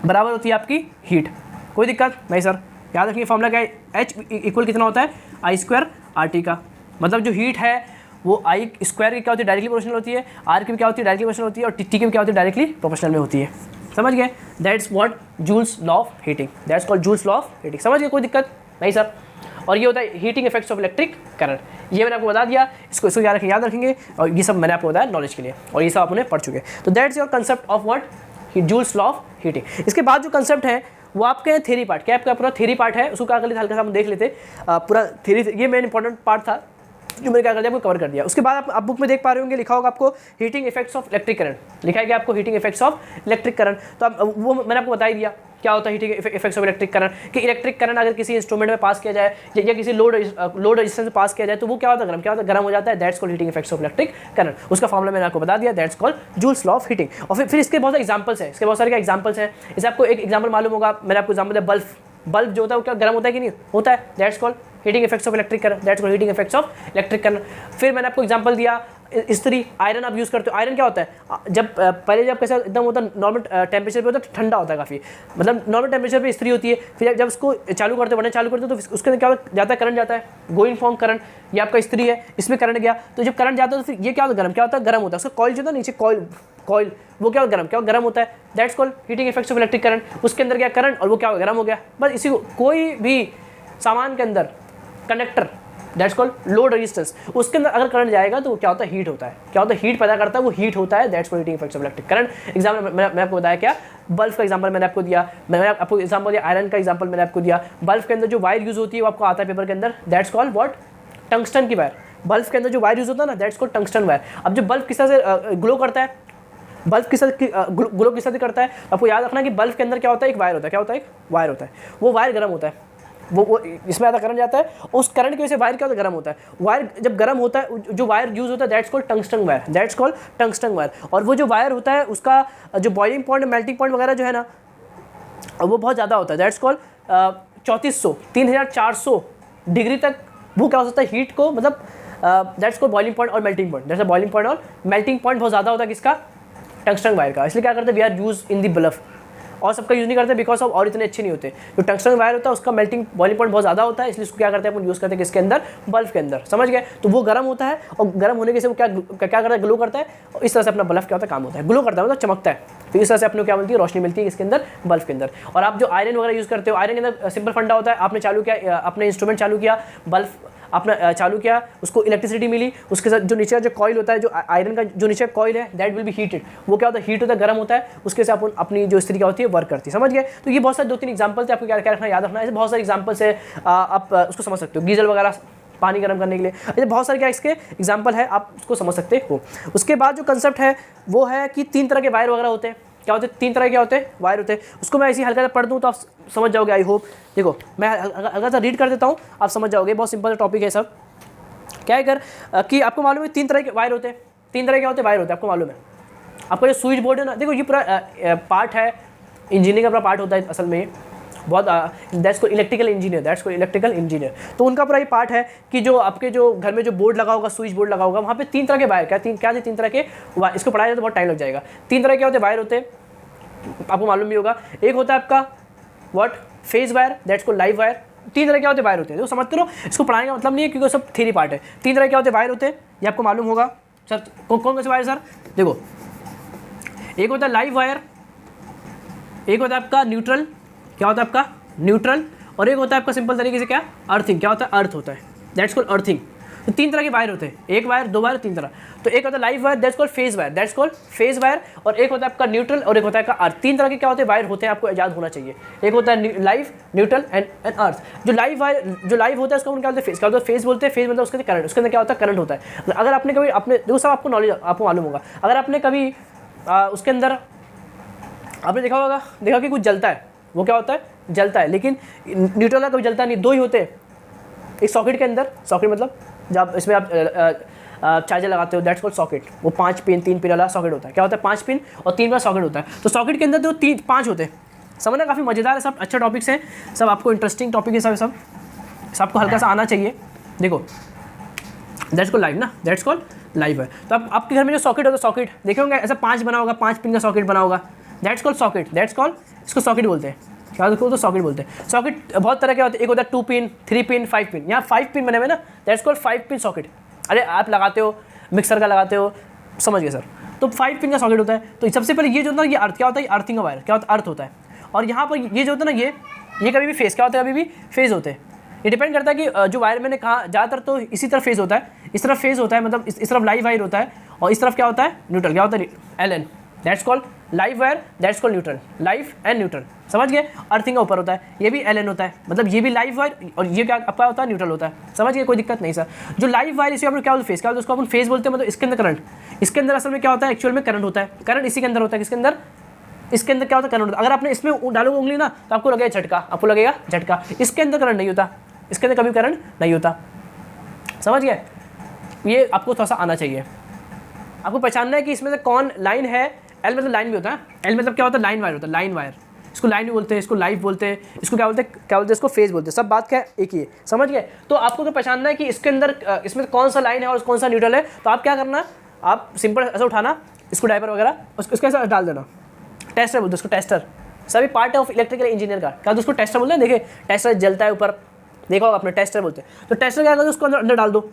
बराबर होती है आपकी हीट। कोई दिक्कत नहीं सर, याद रखिए फॉर्मूला क्या है, H इक्वल कितना होता है I स्क्वायर RT का। मतलब जो हीट है वो आई स्क्वायर की क्या होती है, डायरेक्टली प्रोपोर्शनल होती है, आर की क्या होती है, डायरेक्टली प्रोपोर्शनल होती है, और टी की क्या होती है, डायरेक्टली प्रोपोर्शनल में होती है। समझ गए? That's what joules law of heating, that's called joules law of heating. समझ गए? कोई दिक्कत नहीं सर। और ये होता है heating effects of electric current, ये मैंने आपको बता दिया, इसको याद रखेंगे, और ये सब मैंने आपको बताया नॉलेज के लिए, और ये सब आपने पढ़ चुके हैं। तो that's your concept of what joules law of heating. इसके बाद जो कंसेप्ट है वो आपके थ्योरी पार्ट, क्या आपका पूरा थ्योरी पार्ट है, उसको क्या कर लेते हल्का सा हम देख लेते। पूरा थ्योरी, ये मेन इंपॉर्टेंट पार्ट था जो मैंने क्या कर दिया, आपको कवर कर दिया। उसके बाद आप बुक में देख पा रहे होंगे, लिखा होगा आपको heating effects of electric current, लिखा है कि आपको heating effects of electric current. तो अब वो मैंने आपको बता ही दिया क्या होता है heating effects of electric current, कि इलेक्ट्रिक करंट अगर किसी इंस्ट्रूमेंट में पास किया जाए या किसी लोड रेजिस्टेंस में पास किया जाए तो वो क्या होता है, गर्म हो जाता है। That's called heating effects of electric current. उसका फॉर्मूला मैंने आपको बता दिया, that's called joules law of heating. और फिर इसके बहुत सारे एग्जांपल्स हैं, इसके बहुत सारे एग्जांपल्स हैं। जैसे आपको एक एग्जांपल मालूम होगा, मैंने आपको एग्जांपल दिया, बल्ब जो होता है वो क्या गर्म होता है कि नहीं होता है, that's called heating effects of electric current, that's called heating effects of electric current. फिर मैंने आपको एग्जांपल दिया इस्त्री, आयरन आप यूज़ करते हो। आयरन क्या होता है, जब पहले जब कैसा एकदम होता है नॉर्मल टेम्परेचर पे होता है, ठंडा होता है काफ़ी, मतलब नॉर्मल टेम्परेचर पे इस्त्री होती है। फिर जब उसको चालू करते हो, बढ़ना चालू करते हो, तो उसके अंदर क्या जाता है, करंट जाता है, गोइंग फॉर्म करंट। ये आपका इस्त्री है, इसमें करंट गया, तो जब करंट जाता है तो फिर ये क्या होता है, गर्म होता है। उसका कॉइल जो था नीचे, कॉइल वो क्या गर्म होता है। That's called heating effects of electric current. उसके अंदर गया करंट और वो क्या गर्म हो गया। बस इसी को, कोई भी सामान के अंदर conductor, that's called load resistance, उसके अंदर अगर करंट जाएगा तो वो क्या होता है, हीट होता है। क्या होता है, हीट पैदा करता है, वो हीट होता है। That's called heating effects of electric current. Example मैंने आपको बताया क्या, बल्ब का एग्जांपल मैंने आपको दिया, मैंने आपको एग्जांपल दिया, आयरन का एग्जांपल मैंने आपको दिया। बल्ब के अंदर जो वायर यूज होती है वो आपको आता है पेपर के अंदर, दैट्स कॉल्ड व्हाट, टंगस्टन की वायर। बल्ब के अंदर जो वायर यूज होता है ना, दैट्स कॉल्ड टंगस्टन वायर। अब जो बल्ब किस तरह से ग्लो करता है, बल्ब किस तरह से करता है, आपको याद रखना कि बल्ब के अंदर क्या होता है, एक वायर होता है। क्या होता है, एक वायर होता है। वो वायर गर्म होता है, वो इसमें आधा करंट जाता है, उस करंट की वजह से वायर क्या होता है, गर्म होता है। वायर जब गर्म होता है, जो वायर यूज होता है, that's called tungsten wire, that's called tungsten wire. और वो जो वायर होता है उसका जो बॉइलिंग पॉइंट, मेल्टिंग पॉइंट वगैरह जो है ना, वो बहुत ज़्यादा होता है। दैट्स कॉल्ड 3400 डिग्री तक वो क्या हो सकता है, हीट को, मतलब दैट्स कॉल्ड बॉइलिंग पॉइंट और melting point. That's boiling point और मेल्टिंग पॉइंट बहुत ज़्यादा होता है किसका, टंगस्टन वायर का। इसलिए क्या करते हैं, we are use in the bulb, और सबका यूज़ नहीं करते बिकॉज ऑफ, और इतने अच्छे नहीं होते। जो टंगस्टन वायर होता है उसका मेल्टिंग बॉइलिंग पॉइंट बहुत ज़्यादा होता है, इसलिए उसको क्या करते हैं, अपन यूज़ करते हैं किसके अंदर, बल्ब के अंदर। समझ गए? तो वो गर्म होता है, और गर्म होने के से वो क्या करता है, ग्लो करता है, और इस तरह से अपना बल्ब क्या होता है, काम होता है, ग्लो करता है, मतलब चमकता है। तो इस तरह से अपने क्या मिलती है, रोशनी मिलती है किसके अंदर, बल्ब के अंदर। और आप जो आयरन वगैरह यूज़ करते हो, आयरन के अंदर सिंपल फंडा होता है, आपने चालू किया, अपने इंस्ट्रूमेंट चालू किया, बल्ब अपना चालू किया, उसको इलेक्ट्रिसिटी मिली, उसके साथ जो नीचे जो कॉइल होता है, जो आयरन का जो नीचे कॉइल है, दैट विल बी हीटेड। वो क्या होता है, हीट होता है, गर्म होता है, उसके से अपन अपनी जो स्त्री क्या होती है, वर्क करती है। समझ गए? तो ये बहुत सारे 2-3 एग्जांपल थे, आपको क्या रखना, याद रखना है। ऐसे बहुत सारे एग्जांपल्स है, आप उसको समझ सकते हो, गीजर वगैरह पानी गर्म करने के लिए, ऐसे बहुत सारे क्या इसके एग्जाम्पल है, आप उसको समझ सकते हो। उसके बाद जो कंसेप्ट है वो है कि 3 तरह के वायर वगैरह होते हैं। क्या होते हैं, 3 तरह के होते हैं, वायर होते हैं। उसको मैं ऐसे हल्का सा पढ़ दूँ तो आप समझ जाओगे, आई होप। देखो मैं हल्का सा रीड कर देता हूँ, आप समझ जाओगे, बहुत सिंपल टॉपिक है सब। क्या है कर कि आपको मालूम है 3 तरह के वायर होते हैं। 3 तरह के होते हैं वायर होते हैं, आपको मालूम है। आपका जो स्विच बोर्ड है ना, देखो ये पूरा पार्ट है, इंजीनियरिंग का पूरा पार्ट होता है असल में, बहुत दैट्स को इलेक्ट्रिकल इंजीनियर, दैट्स को इलेक्ट्रिकल इंजीनियर। तो उनका पूरा ये पार्ट है कि जो आपके जो घर में जो बोर्ड लगा होगा, स्विच बोर्ड लगा होगा, वहाँ पे 3 तरह के वायर, क्या 3 तरह के वायर, इसको पढ़ाया जाए तो बहुत टाइम लग जाएगा। 3 तरह के होते वायर होते हैं, आपको मालूम भी होगा। एक होता है आपका व्हाट, फेज वायर, दैट्स को लाइव वायर। 3 तरह के होते वायर होते हैं, तो समझते रहो, इसको पढ़ाने का मतलब नहीं है क्योंकि सब थ्योरी पार्ट है। 3 तरह के होते वायर होते हैं, ये आपको मालूम होगा। सर कौन से वायर सर, देखो एक होता है लाइव वायर, एक होता है आपका न्यूट्रल, क्या होता है आपका न्यूट्रल, और एक होता है आपका सिंपल तरीके से क्या, अर्थिंग, क्या होता है, अर्थ होता है, दैट्स कॉल्ड अर्थिंग। तो 3 तरह के वायर होते हैं, एक वायर, 2 वायर, 3 तरह। तो एक होता है live wire, that's called phase wire, that's called phase wire, और एक होता है आपका न्यूट्रल, और एक होता है आपका अर्थ। 3 तरह के क्या होते हैं, वायर होते हैं, आपको याद होना चाहिए। एक होता है लाइव, न्यूट्रल एंड अर्थ। जो लाइव वायर, जो लाइव होता है उसका क्या होता है, फेज, क्या होता है, फेज बोलते हैं। फेज मतलब उसके करंट, उसके अंदर क्या होता है, करंट होता है। अगर आपने कभी अपने, देखो सब आपको नॉलेज, आपको मालूम होगा, अगर आपने कभी उसके अंदर आपने देखा कि कुछ जलता है, वो क्या होता है, जलता है, लेकिन न्यूट्रल का कभी जलता नहीं। 2 ही होते हैं एक सॉकेट के अंदर, सॉकेट मतलब जब इसमें आप चार्जर लगाते हो, दैट्स कॉल्ड सॉकेट। वो 5 पिन 3 पिन वाला सॉकेट होता है। क्या होता है, 5 पिन और 3 वाला सॉकेट होता है। तो सॉकेट के अंदर तो 5 होते हैं। समझना, काफ़ी मज़ेदार है, सब अच्छे टॉपिक्स हैं, सब आपको इंटरेस्टिंग टॉपिक है, सब आपको हल्का सा आना चाहिए। देखो दैट्स कॉल्ड लाइव ना, दैट्स कॉल्ड लाइव है। तो अब आपके घर में जो सॉकेट होता है, सॉकेट देखे होंगे ऐसा 5 बना होगा, 5 पिन का सॉकेट बना होगा, that's called socket, that's called, इसको सॉकेट बोलते हैं। क्या देखो तो सॉकेट बोलते हैं। सॉकेट बहुत तरह के होते हैं, एक होता है 2 पिन, 3 पिन, 5 पिन। यहाँ 5 पिन बने हुए ना, दैट्स कॉल्ड 5 पिन सॉकेट। अरे आप लगाते हो, मिक्सर का लगाते हो, समझ गए सर। तो 5 पिन का सॉकेट होता है। तो सबसे पहले ये जो होता है ये अर्थ क्या होता है, अर्थिंग का वायर क्या होता है, अर्थ होता है। और यहाँ पर ये जो होता है ना ये कभी भी फेस क्या होता है, कभी भी फेज होते हैं। ये डिपेंड करता है कि जो वायर मैंने कहा ज़्यादातर तो इसी तरफ फेज होता है, इस तरफ फेज होता है, मतलब इस तरफ लाइव वायर होता है, और इस तरफ क्या होता है, न्यूट्रल। क्या होता है, LN, that's called live wire, that's called neutral, live and neutral, समझ गए। अर्थिंग का ऊपर होता है, ये भी LN होता है, मतलब ये भी लाइव वायर और ये क्या आपका होता है, न्यूट्रल होता है, समझ गए, कोई दिक्कत नहीं सर। जो लाइव वायर इसे अपन क्या बोलते हैं, फेस, क्या बोलते हैं उसको, अपन फेस बोलते हैं, मतलब इसके अंदर करंट, इसके अंदर असल में क्या होता है, एक्चुअल में करंट होता है, करंट इसी के अंदर होता है, किसके अंदर, इसके अंदर क्या होता है, करंट होता है। अगर आपने इसमें डालोगे उंगली ना तो आपको लगेगा झटका, आपको लगेगा झटका, इसके अंदर करंट नहीं होता, इसके अंदर कभी करंट नहीं होता, समझ गए। ये आपको थोड़ा सा आना चाहिए। आपको पहचानना है कि इसमें से कौन लाइन है। एल मतलब लाइन भी होता है, एल मतलब क्या होता है, लाइन वायर होता है, लाइन वायर, इसको लाइन भी बोलते हैं, इसको लाइव बोलते हैं, इसको क्या बोलते हैं, इसको फेज बोलते हैं, सब बात क्या एक ही है, समझ गए। तो आपको तो पहचानना है कि इसके अंदर इसमें कौन सा लाइन है और कौन सा न्यूट्रल है। तो आप क्या करना, आप सिंपल ऐसा उठाना इसको, डायपर वगैरह उसके ऐसा डाल देना, टेस्टर बोलते हैं उसको, टेस्टर, सभी पार्ट ऑफ इलेक्ट्रिकल इंजीनियर का क्या, तो उसको टेस्टर बोलते हैं। देखिए टेस्टर जलता है ऊपर, देखा होगा आपने, टेस्टर बोलते हैं। तो टेस्टर क्या करते हैं, उसको अंदर डाल दो,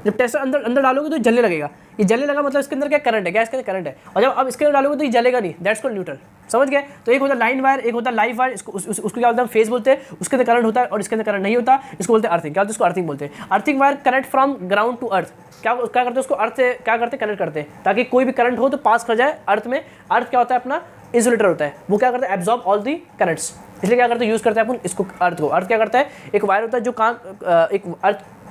जब टेस्टर अंदर डालोगे तो जलने लगेगा, ये जलने लगा मतलब इसके अंदर क्या करंट है, क्या इसके अंदर करंट है, और जब आप इसके अंदर डालोगे तो ये जलेगा नहीं, दैट्स कॉल्ड न्यूट्रल, समझ गए। तो एक होता है लाइन वायर, एक होता है लाइव वायर, उसको क्या बोलते हैं, फेज बोलते हैं, उसके अंदर करंट होता है और इसके अंदर करंट नहीं होता, इसको बोलते हैं अर्थिंग, क्या होता है, इसको अर्थिंग बोलते हैं। Earthing wire connect from ground to earth, क्या करते हैं उसको अर्थ से क्या करते हैं, कनेक्ट करते हैं, ताकि कोई भी करंट हो तो पास कर जाए अर्थ में। अर्थ क्या होता है, अपना इंसुलेटर होता है, वो क्या करता है, एब्जॉर्ब ऑल दी करंट्स, इसलिए क्या करते हैं, यूज़ करते हैं अपन इसको, अर्थ को। अर्थ क्या करता है, एक वायर होता है जो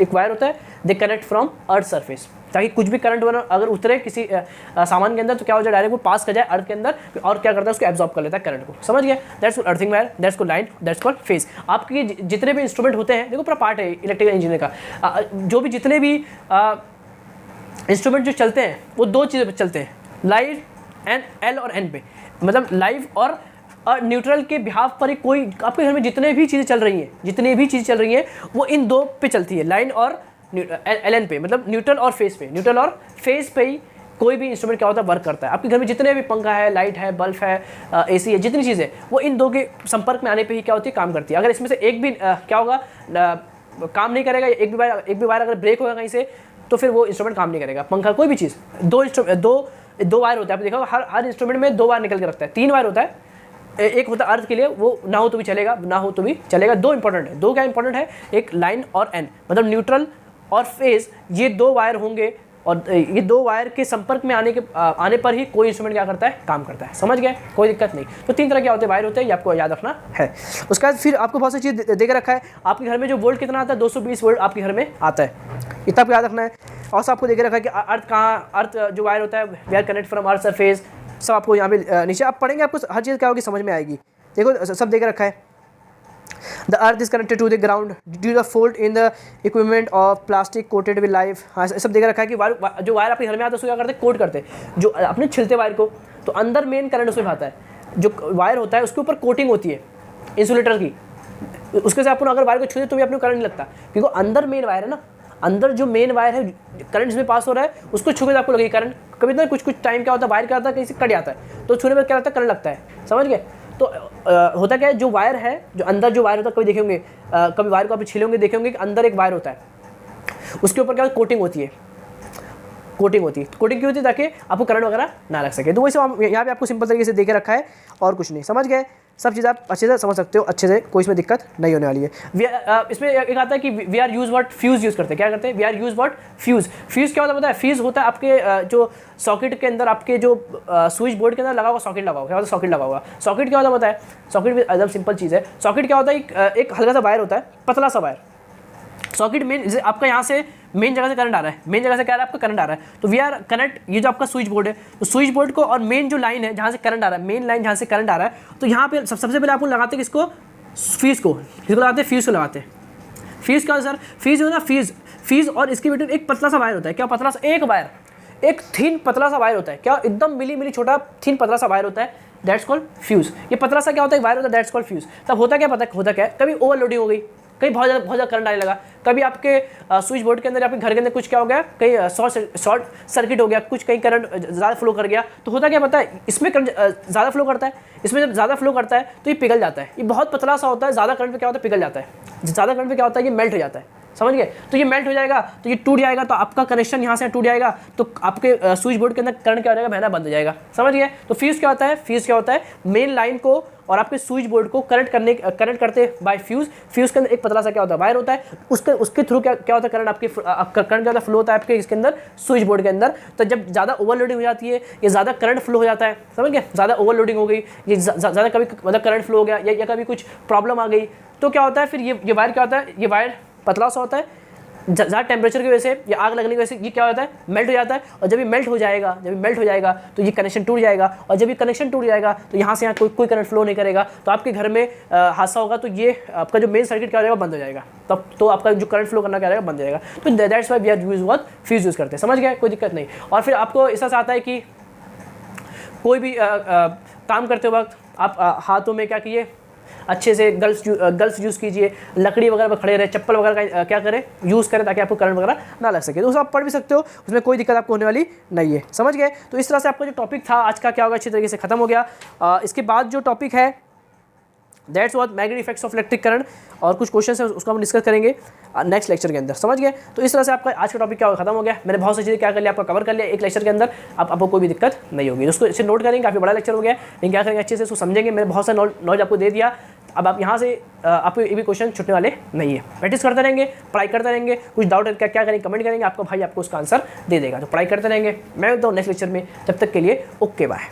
एक वायर होता है, they connect from earth surface, ताकि कुछ भी करंट वगैरह अगर उतरे किसी सामान के अंदर तो क्या हो जाए, डायरेक्ट वो पास कर जाए अर्थ के अंदर, और क्या करता है उसको एब्जॉर्ब कर लेता है करंट को, समझ गए। That's called earthing wire, that's called line, that's called phase. आपके जितने भी इंस्ट्रूमेंट होते हैं, देखो पूरा पार्ट है इलेक्ट्रिकल इंजीनियर का, जो भी जितने भी इंस्ट्रूमेंट जो चलते हैं वो दो चीज़ों पर चलते हैं, लाइव एंड L और N पे, मतलब लाइव और न्यूट्रल के बिहाफ पर ही कोई आपके घर में जितने भी चीज़ें चल रही हैं वो इन दो पे चलती है, लाइन और LN पे, मतलब न्यूट्रल और फेस पे, न्यूट्रल और फेस पे ही कोई भी इंस्ट्रूमेंट क्या होता है, वर्क करता है। आपके घर में जितने भी पंखा है, लाइट है, बल्ब है, AC है, जितनी चीज़ें वो इन दो के संपर्क में आने पे ही क्या होती है, काम करती है। अगर इसमें से एक भी क्या होगा, काम नहीं करेगा, एक भी वायर अगर ब्रेक होगा कहीं से, तो फिर वो इंस्ट्रूमेंट काम नहीं करेगा। पंखा कोई भी चीज़, दो वायर होता है, आपने देखा हर इंस्ट्रूमेंट में 2 वायर निकल के रखता है, 3 वायर होता है, एक होता है अर्थ के लिए, वो ना हो तो भी चलेगा, ना हो तो भी चलेगा। 2 इंपॉर्टेंट है, 2 क्या इंपॉर्टेंट है, एक लाइन और N, मतलब न्यूट्रल और फेज, ये 2 वायर होंगे, और ये 2 वायर के संपर्क में आने पर ही कोई इंस्ट्रूमेंट क्या करता है, काम करता है, समझ गए, कोई दिक्कत नहीं। तो 3 तरह के होते हैं वायर होते हैं, ये आपको याद रखना है। उसके बाद फिर आपको बहुत सी चीज़ दे के रखा है, आपके घर में जो वोल्ट कितना आता है, 220 वोल्ट आपके घर में आता है, इतना आपको याद रखना है। और सब आपको दे के रखा है कि अर्थ जो वायर होता है, we are connect from earth surface, सब आपको यहाँ पे नीचे आप पढ़ेंगे, आपको हर चीज़ क्या होगी समझ में आएगी। देखो सब दे के रखा है। The earth is connected to the ground due the fold in the equipment of plastic coated with live. हाँ, सब दे के रखा है कि जो वायर आपके घर में आता है उसको क्या करते हैं, कोट करते हैं, जो अपने छिलते वायर को, तो अंदर मेन करंट उसमें आता है। जो वायर होता है उसके ऊपर कोटिंग होती है इंसुलेटर की, उसके से अपन अगर वायर को छूते तो भी अपने करंट नहीं लगता, क्योंकि अंदर मेन वायर है ना, अंदर जो मेन वायर है, करंट जिसमें पास हो रहा है उसको छूने तो आपको लगेगी करंट। कभी ना कुछ टाइम क्या होता है, वायर क्या होता है, कहीं से कट जाता है, तो छूने में क्या लगता है, करंट लगता है, समझ गए। तो होता क्या है, जो वायर है, जो अंदर जो वायर होता है, कभी देखेंगे, कभी वायर को आप छीलेंगे, देखेंगे कि अंदर एक वायर होता है, उसके ऊपर क्या कोटिंग होती है, कोटिंग क्यों होती है, ताकि आपको करंट वगैरह ना लग सके। तो वही सब यहाँ पे आपको सिंपल तरीके से देके रखा है, और कुछ नहीं, समझ गए। सब चीज़ आप अच्छे से समझ सकते हो, अच्छे से, कोई इसमें दिक्कत नहीं होने वाली है। इसमें एक आता है कि we are use what fuse use करते हैं, क्या करते हैं, we are use what fuse. Fuse क्या होता है पता है, फ्यूज़ होता है आपके जो सॉकेट के अंदर, आपके जो स्विच बोर्ड के अंदर लगा हुआ सॉकेट लगा हुआ, क्या होता है, सॉकेट लगा हुआ। सॉकेट क्या होता है पता है, सॉकेट भी एकदम सिंपल चीज़ है। सॉकेट क्या होता है, एक हल्का सा वायर होता है, पतला सा वायर। सॉकेट मेन, जैसे आपका यहाँ से मेन जगह से करंट आ रहा है, मेन जगह से क्या आ रहा है, आपका करंट आ रहा है, तो वी आर कनेक्ट, ये जो आपका स्विच बोर्ड है, तो स्विच बोर्ड को और मेन जो लाइन है जहाँ से करंट आ रहा है, मेन लाइन जहाँ से करंट आ रहा है, तो यहाँ पे सबसे पहले आपको लगाते हैं किसको, फ्यूज़ को, किसको लगाते हैं, फ्यूज़ को लगाते हैं। फ्यूज़ क्या होता है सर, फ्यूज़ हो ना, फ्यूज़ और इसके बीच एक पतला सा वायर होता है, क्या पतला सा, एक वायर, एक थिन पतला सा वायर होता है, क्या एकदम मिली छोटा थिन पतला सा वायर होता है, दैट्स कॉल्ड फ्यूज़। ये पतला सा क्या होता है, वायर होता है, दैट्स कॉल्ड फ्यूज़। तब होता क्या पता, होता क्या है, कभी ओवरलोडिंग हो गई, कहीं बहुत ज़्यादा करंट आने लगा, कभी आपके स्विच बोर्ड के अंदर, आपके घर के अंदर कुछ क्या हो गया, कहीं शॉर्ट सर्किट हो गया, कुछ कहीं करंट ज़्यादा फ्लो कर गया, तो होता क्या पता है, इसमें करंट ज़्यादा फ्लो करता है, इसमें जब ज़्यादा फ्लो करता है तो ये पिघल जाता है। ये बहुत पतला सा होता है, ज़्यादा करंट पे क्या होता है, पिघल जाता है, ज़्यादा करंट पे क्या होता है, ये मेल्ट हो जाता है, समझ गए। तो ये मेल्ट हो जाएगा, तो ये टूट जाएगा, तो आपका कनेक्शन यहाँ से टूट जाएगा, तो आपके स्विच बोर्ड के अंदर करंट क्या हो जाएगा, बहना बंद हो जाएगा। समझ गए। तो फ्यूज़ क्या होता है, फ्यूज़ क्या होता है, मेन लाइन को और आपके स्विच बोर्ड को करंट करते बाय फ्यूज़। फ्यूज़ के अंदर एक पतला सा क्या होता है, वायर होता है, उसके थ्रू क्या होता है, करंट आपके करंट क्या फ्लो होता है आपके इसके अंदर, स्विच बोर्ड के अंदर। तो जब ज़्यादा ओवरलोडिंग हो जाती है या ज़्यादा करंट फ्लो हो जाता है, समझ गए, ज़्यादा ओवरलोडिंग हो गई, ये ज़्यादा कभी मतलब करंट फ्लो हो गया या कभी कुछ प्रॉब्लम आ गई, तो क्या होता है फिर ये वायर क्या होता है, ये वायर पतला सा होता है, ज़्यादा टेम्परेचर की वजह से या आग लगने की वजह से ये क्या होता है, मेल्ट हो जाता है। और जब ये मेल्ट हो जाएगा तो ये कनेक्शन टूट जाएगा, और जब ये कनेक्शन टूट जाएगा तो यहाँ से यहाँ कोई करंट फ्लो नहीं करेगा, तो आपके घर में हादसा होगा, तो ये आपका जो मेन सर्किट क्या हो जाएगा, बंद हो जाएगा, तब तो आपका जो करंट फ्लो करना क्या रहेगा, बंद हो जाएगा। तो that's why we are use what, fuse use करते हैं। समझ गए, कोई दिक्कत नहीं। और फिर आपको ऐसा आता है कि कोई भी काम करते वक्त आप हाथों में क्या कीजिए, अच्छे से गल्स यूज़ कीजिए, लकड़ी वगैरह पर खड़े रहे, चप्पल वगैरह का क्या करें, यूज़ करें, ताकि आपको करंट वगैरह ना लग सके। तो आप पढ़ भी सकते हो, उसमें कोई दिक्कत आपको होने वाली नहीं है। समझ गए। तो इस तरह से आपका जो टॉपिक था आज का क्या होगा, अच्छी तरीके से खत्म हो गया। इसके बाद जो टॉपिक है that's what magnetic effects of electric current, और कुछ क्वेश्चन है उसको हम डिस्कस करेंगे नेक्स्ट लेक्चर के अंदर। समझ गए। तो इस तरह से आपका आज का टॉपिक क्या खत्म हो गया। मैंने बहुत सी चीज़ें क्या कर लिया, आपका कवर कर लिया एक लेक्चर के अंदर। अब आपको कोई भी दिक्कत नहीं होगी, उसको इसे नोट करेंगे। काफ़ी बड़ा लेक्चर हो गया, लेकिन क्या करेंगे, अच्छे से उसको समझेंगे। मैंने बहुत सारा नॉलेज आपको दे दिया। अब आप यहाँ से आपको ये भी क्वेश्चन छूटने वाले नहीं है। प्रैक्टिस करते रहेंगे, पढ़ाई करते रहेंगे। कुछ डाउट है क्या करेंगे, कमेंट करेंगे, आपका भाई आपको उसका आंसर दे देगा। तो पढ़ाई करते रहेंगे। मैं मिलता हूँ नेक्स्ट लेक्चर में, तब तक के लिए ओके बाय।